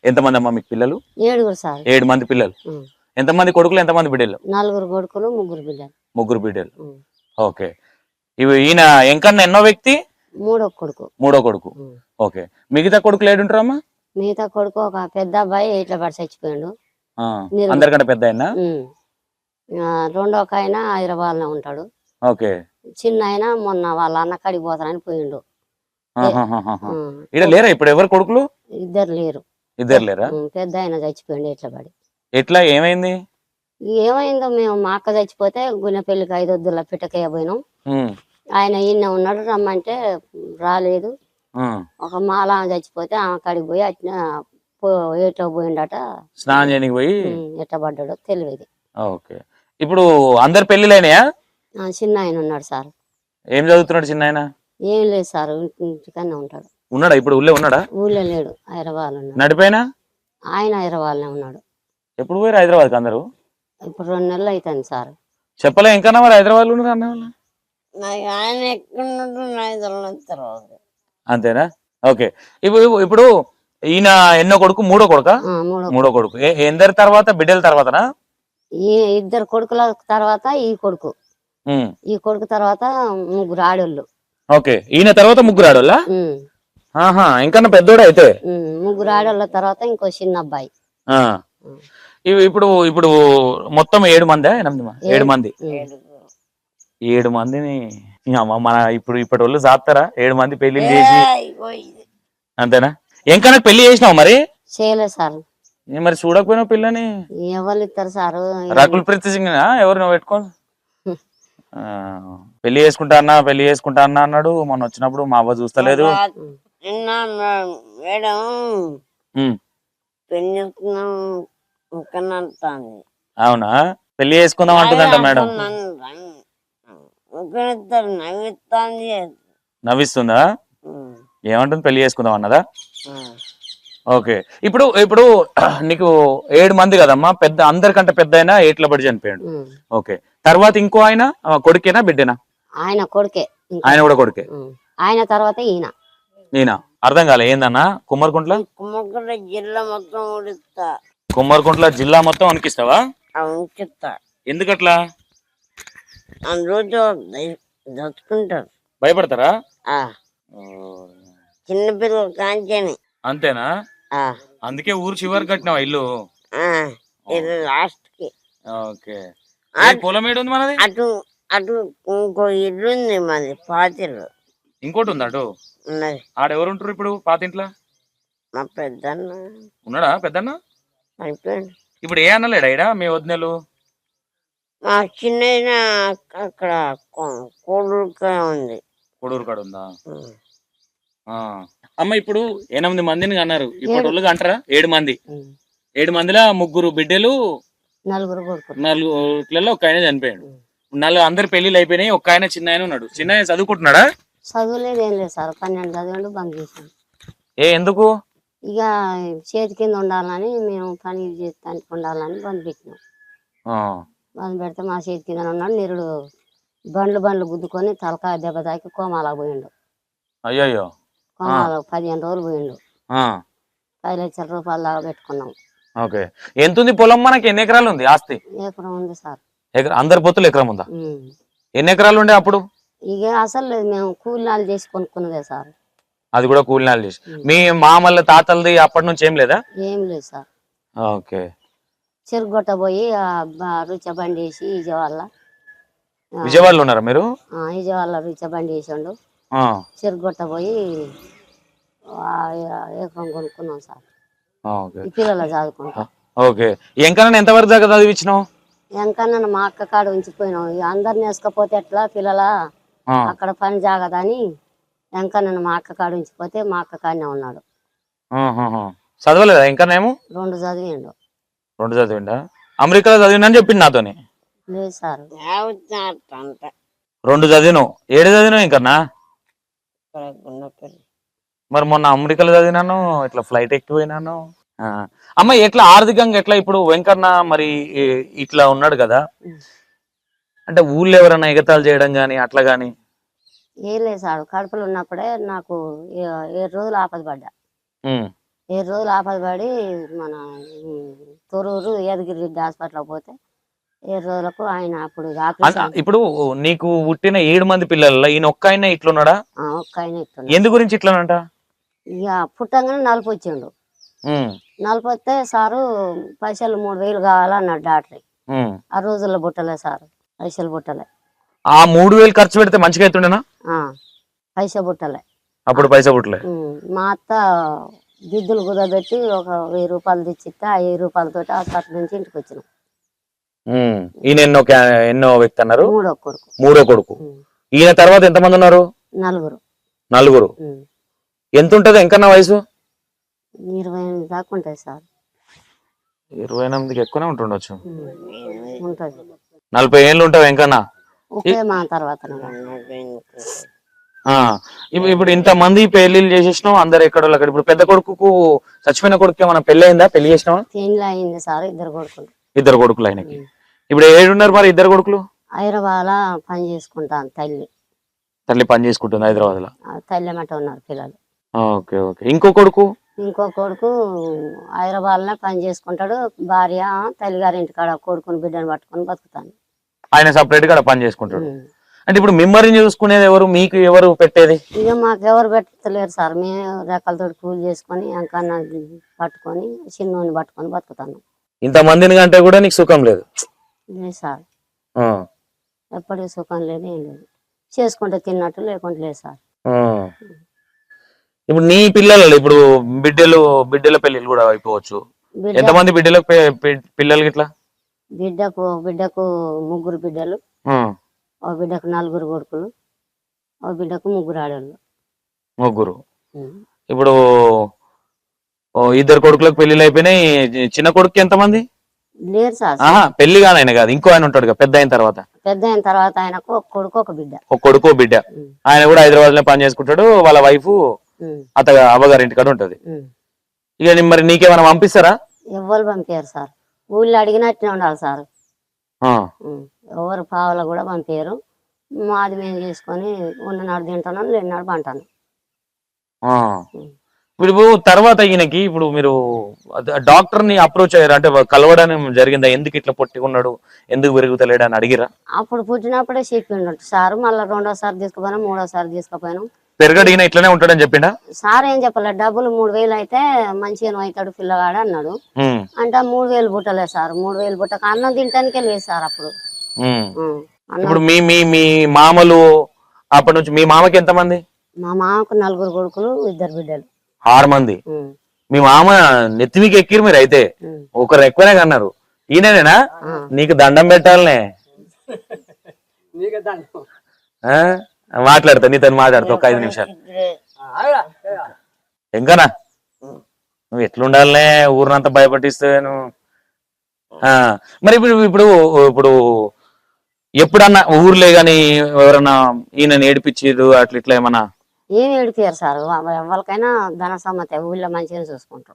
ఎంతమంది అమ్మా మీకు పిల్లలు? 7 సార్. 7 మంది పిల్లలు. ఎంతమంది కొడుకులు ఎంతమంది బిడ్డలు? 4 కొడుకులు 3 బిడ్డలు. 3 బిడ్డలు. ఓకే. ఈయన ఎంకన్న ఎన్నో వ్యక్తి? 3వ కొడుకు. 3వ కొడుకు. ఓకే. మిగతా కొడుకులు ఏడుంటారమ్మా? మిగతా కొడుకు ఒక పెద్ద అబ్బాయి ఇట్లా పడి చచ్చిపోయాడు. అందరికంటే పెద్ద ఆయన. రెండో ఒక ఆయన హైదరాబాద్లో ఉంటాడు. ఓకే. చిన్న ఆయన మొన్న వాళ్ళ అన్న కాడికి పోతానని పోయిండు. ఇక్కడ లేరా ఇప్పుడు ఎవరు కొడుకులు? ఇద్దరు లేరు. ఇద్దరు లేరా? పెద్ద ఆయన చచ్చిపోయిండు ఇట్లా పడి. ఎట్లా ఏమైంది? ఏమైందో మేము మా అక్క చచ్చిపోతే గున్నెపల్లికి 5 వద్దుల పిట్టకయ్య పోయినాం. ఆయన ఈయన ఉన్నాడు రమ్మంటే రాలేదు. ఒక మాల చచ్చిపోతే ఆమె కాడికి పోయి అట్లా ఎట్లా పోయిండట. స్నానం చేయడానికి పోయి ఎట్లా పడ్డాడో తెలియదు. ఓకే. ఇప్పుడు అందరు పెళ్లిలైనాయా? చిన్న ఆయన ఉన్నాడు సార్. ఏం చదువుతున్నాడు చిన్న ఆయన? ఏం లేదు సార్, ఇంటికన్నా ఉంటాడు. ఉన్నాడా ఇప్పుడు? ఊళ్ళో ఉన్నాడా? ఊళ్ళో లేడు, హైదరాబాద్ ఉన్నాడు. నడిపోయినా ఆయన హైదరాబాద్లో ఉన్నాడు. ఎప్పుడు పోయారు హైదరాబాద్కి అందరూ? ఇప్పుడు 2 నెలలు అవుతుంది సార్. చెప్పలే ఇంకా మరి హైదరాబాద్ లో ఉన్నారు అన్న? ఆయన ఎక్కడ అంతేనా? ఓకే. ఇప్పుడు ఈయన ఎన్నో కొడుకు? 3వ కొడుకా? 3వ కొడుకు. ఎందరి తర్వాత? బిడ్డల తర్వాతనా? ఈ 2 కొడుకుల తర్వాత ఈ కొడుకు. ఈ కొడుకు తర్వాత 3 ఆడోళ్ళు. ఓకే. ఈయన తర్వాత 3 ఆడోళ్ళా? ఇంకా పెద్దోడు అయితే. 3 ఆడోళ్ళ తర్వాత ఇంకో చిన్న అబ్బాయి. ఇప్పుడు ఇప్పుడు మొత్తం 7 మంది 8 మంది? 7 మందిని మన ఇప్పుడు ఇప్పటి వాళ్ళు సాపుతారా? 7 మంది పెళ్లి చేసి అంతేనా? ఇంకా పెళ్లి చేసినావు మరి? చేయలేదు సార్. మరి చూడకపోయినావు పిల్లని? ఎవరు ఇస్తారు సార్? రకుల్ ప్రీత్ సింగ్ ఎవరు నువ్వు పెట్టుకోని పెళ్లి చేసుకుంటా అన్నా అన్నాడు. మొన్న వచ్చినప్పుడు మా అవ్వ చూస్తలేదు. అవునా? పెళ్లి చేసుకుందాం అంటుందంట మేడం. నవ్విస్తుందా? ఏమంటుంది? పెళ్లి చేసుకుందాం అన్నదా? ఓకే. ఇప్పుడు ఇప్పుడు నీకు 7 మంది కదమ్మా, పెద్ద అందరికంటే పెద్ద అయినా ఏట్ల పడి చనిపోయాడు. ఓకే. తర్వాత ఇంకో ఆయన కొడుకేనా బిడ్డనా? ఆయన కొడుకే. ఆయన కూడా కొడుకే. ఆయన తర్వాత ఈయన. అర్థం కాలే ఏందన్నా? కుమ్మరికుంట్ల జిల్లా మొత్తం కుమ్మరికుంట్ల జిల్లా మొత్తం వణికిస్తావా? ఎందుకట్లా? దచ్చుకుంటారు. భయపడతారా? చిన్నపిల్లలు కాంచని. అంతేనా? అందుకే ఊరు చివరి కట్టినావా ఇల్లు? లాస్ట్ కి. ఓకే. పొలం ఏడు ఉంది మనది? అటు అటు ఇంకో ఇల్లు ఉంది మాది, పాతిల్లు. ఇంకోటి ఉంది అటు ఉన్నది. ఆడెవరు ఉంటారు ఇప్పుడు పాతింట్లో? మా పెద్దన్న ఉన్నాడా? పెద్దన్న అయిపోయాడు. ఇప్పుడు ఏ అన్నలేడా ఈడ మీ వదినలు? మా చిన్న అక్కడ కోడూరు ఉంది. కోడూరు కాడ ఉందా? అమ్మ ఇప్పుడు 8 మందిని అన్నారు, ఇప్పటి వాళ్ళకి అంటారా? 7 మంది. 7 మందిలో 3 బిడ్డలు, 4 ఒక ఆయన చనిపోయాడు. 4 అందరు పెళ్లిళ్ళు అయిపోయినాయి. ఒక ఆయన చిన్న ఆయన ఉన్నాడు. చిన్న ఆయన చదువుకుంటున్నాడా? చదువులేదు, ఏం లేదు సార్. 12 చదివాడు, బంద్ చేశాను. ఎందుకు? ఇక చేతి కింద ఉండాలని, మేము పని చేస్తానికి ఉండాలని బంద్ పెట్టినాం. బంద్ పెడితే మా చేతి కింద ఉన్నాడు. నిరుడు బండ్లు గుద్దుకొని తలకాయ దెబ్బ తాకి కోమాలా పోయిండు. అయ్యో. కోమాలో 15 రోజులు పోయిండు. 10 లక్షల రూపాయలు దాకా పెట్టుకున్నాం. ఓకే. ఎంత ఉంది పొలం మనకి? ఎన్ని ఎకరాలు ఉంది ఆస్తి? ఎకరం ఉంది సార్. అందరి పొత్తులు ఎకరం ఉందా? ఎన్ని ఎకరాలు ఉండే అప్పుడు? ఇక అసలు లేదు, మేము కూలినాలు చేసి కొనుక్కున్నదే సార్. అది కూడా కూలినాలు చేసి. మీ మామల్ల తాతలది అప్పటి నుంచి ఏం లేదా? ఏం లేదు సార్. ఓకే. చెరుగొట్ట పోయి రుచ బండి వేసి విజయవాడలో ఉన్నారా మీరు? విజయవాడలో రుచ బండి వేసిండు. చెరుగొట్ట పోయి ఎకరం కొనుక్కున్నాం సార్. పిల్లలు చదువుకుంటాం. ఓకే. ఎంకన్నా ఎంత వరకు దాకా చదివించినావు? ఎంకన్నా మా అక్క కాడ ఉంచిపోయినాం. అందరిని వేసుకపోతే ఎట్లా పిల్లల అక్కడ పని జాగదని ఎంకన్నా మా అక్క కాడ ఉంచిపోతే మా అక్క కాడనే ఉన్నాడు. చదవలేదా ఇంకా? 2 చదివిండు. 2 చదివిండా? అమెరికాలో చదివిందని చెప్పింది నాతోని. లేదు సార్. 2 చదివినావు. 7 చదివినావు ఇంకన్నా? మరి మొన్న అమెరికాలో చదివినాను, ఇట్లా ఫ్లైట్ ఎక్కిపోయినాను. అమ్మ ఎట్లా ఆర్థికంగా ఎట్లా ఇప్పుడు వెంకన్న మరి ఇట్లా ఉన్నాడు కదా, అంటే ఊళ్ళో ఎవరైనా ఎగతాలు చేయడం గాని అట్లా గాని? ఏం లేదు సార్. కడుపులో ఉన్నప్పుడే నాకు 7 రోజులు ఆపద పడ్డా. 7 రోజులు ఆపద పడి మన తొరూరు యాదగిరి రెడ్డి హాస్పిటల్ పోతే 7 రోజులకు ఆయన అప్పుడు ఇప్పుడు నీకు పుట్టిన 7 మంది పిల్లల ఈయన ఒక్క ఆయన ఇట్లున్నాడా? ఒక్క ఆయన ఇస్తున్నాడు. ఎందు గురించి ఇట్లానంట? ఇక పుట్టంగానే నలుపు వచ్చిండు. నలుపు వస్తే సారు పైసలు 3000 కావాలన్నాడు డాక్టర్. ఆ రోజుల్లో పుట్టలే సారు, పైసలు పుట్టలే. ఆ 3000 ఖర్చు పెడితే మంచిగా అవుతుండేనా? పైసా పుట్టలే అప్పుడు, పైసా పుట్టలే. మా అత్త దిద్దులు కుదబెట్టి ఒక 1000 రూపాయలు తెచ్చిస్తే ఆ 1000 రూపాయలతో హాస్పిటల్ నుంచి ఇంటికి వచ్చినాం. ఈయన ఎన్నో వ్యక్తి అన్నారు? మూడో కొడుకు. ఈయన తర్వాత ఎంతమంది ఉన్నారు? నలుగురు. ఎంత ఉంటది ఎంకన్నా వయసు? 28 దాకా ఉంటాయి సార్. 28కి ఎక్కువనే ఉంటుండొచ్చు. 40 ఏళ్ళు ఉంటావు ఎంకన్నా. మా తర్వాత ఇప్పుడు ఇంత మంది పెళ్లిళ్ళు చేసేసినావు, అందరు ఎక్కడో అక్కడ. ఇప్పుడు పెద్ద కొడుకు చచ్చిపోయిన కొడుకు మన పెళ్లి అయిందా? పెళ్లి చేసినావా? పెళ్లి అయింది సార్. ఇద్దరు కొడుకులు ఆయనకి. ఇప్పుడు ఏడున్నారు మరి ఇద్దరు కొడుకులు? హైదరాబాద్ పని చేసుకుంటాను. తల్లి పని చేసుకుంటుంది హైదరాబాద్ లో. తల్లి మాట ఉన్నారు పిల్లలు. Okay okay. ఇంకో కొడుకు హైదరాబాద్ లో పని చేసుకుంటాడు. భార్య తల్లిగారి ఇంటికాడ కొడుకుని బిడ్డను పట్టుకొని బతుకుతాను. ఆయన సపరేట్ గా పని చేసుకుంటాడు. అంటే ఇప్పుడు మిమ్మల్ని చూసుకునేది ఎవరు? మీకు ఎవరు పెట్టేది? ఇక మాకు ఎవరు పెట్టలేరు సార్. మేము రకాలతో కూలి చేసుకొని అంకన్నా పట్టుకొని చిన్నోని పట్టుకొని బతుకుతాను. ఇంత మందిని కంటే కూడా నీకు సుఖం లేదు సార్. ఎప్పటికీ సుఖం లేదు, ఏం లేదు. చేసుకుంటే తిన్నట్టు, లేకుంటే లేదు సార్. ఇప్పుడు నీ ఇప్పుడు బిడ్డల పెళ్లిళ్ళు కూడా అయిపోవచ్చు. ఎంతమంది పిల్లలు ఇట్లా? బిడ్డకు 3 బిడ్డలు, ఓ బిడ్డకు 4 కొడుకులు, ఓ బిడ్డకు 3 ఆడవాళ్ళు. ఇప్పుడు 2 కొడుకులకు పెళ్లిళ్ళు అయిపోయినాయి. చిన్న కొడుకు ఎంతమంది? లేరు సార్. పెళ్లి కాదు, కాదు, ఇంకో ఆయన ఉంటాడు కదా పెద్ద అయిన తర్వాత. ఆయనకు ఒక కొడుకు ఒక బిడ్డ. ఆయన కూడా హైదరాబాద్ లో పని చేసుకుంటాడు. వాళ్ళ వైఫ్ అవ్వగారి ఇంటికాడ ఉంటది. ఇక మరి నీకేమైనా పంపిస్తారా? ఎవరు పంపారు సార్. ఊళ్ళో అడిగినట్టే ఉండాలి సార్. ఎవరు పావులు కూడా పంపారు. మాది మేము చేసుకొని ఉన్ననాడు తింటాను, లేనాడు పంటాను. ఇప్పుడు తర్వాత ఈయనకి ఇప్పుడు మీరు డాక్టర్ ని అప్రోచ్ అయ్యారు అంటే కలవడం జరిగిందా? ఎందుకు ఇట్లా పొట్టుకున్నాడు, ఎందుకు పెరుగుతలేడు అని అడిగిరా? అప్పుడు పుట్టినప్పుడే చెప్పినట్టు సార్. మళ్ళీ 2వ తీసుకుపోయినా, 3వ తీసుకుపోయినా. పెరగడిగిన ఇట్లనే ఉంటాడని చెప్పిండా సార్? ఏం చెప్పలేదు. డబ్బులు 3000 అయితే మంచిగా అవుతాడు పిల్లగాడు అన్నాడు. అంటే 3000 పుట్టలేదు సార్. 3000 పుట్టక అన్నం తింటానికే లేదు సార్ అప్పుడు. ఇప్పుడు మీ మామలు అప్పటి నుంచి మీ మామకి ఎంతమంది? మా మామకు 4 కొడుకులు, 2 బిడ్డలు, 6 మంది. మీ మామ నెత్తిమికి ఎక్కిరు మీరు అయితే. ఒకరు ఎక్కువనే కన్నారు. ఈయననేనా? నీకు దండం పెట్టాలనే. మాట్లాడతా, నీతో మాట్లాడతా ఒక 5 నిమిషాలు. ఇంకానా నువ్వు ఎట్లుండాలనే? ఊరినంతా భయపట్టిస్తే నువ్వు. మరి ఇప్పుడు ఇప్పుడు ఎప్పుడన్నా ఊర్లే గాని ఎవరన్నా ఈయన ఏడిపించారు అట్లా ఇట్లా ఏమన్నా? ఏమి ఏడిపారు సార్. ఎవరికైనా ధన సమ్మతి ఊళ్ళో మంచిగా చూసుకుంటారు.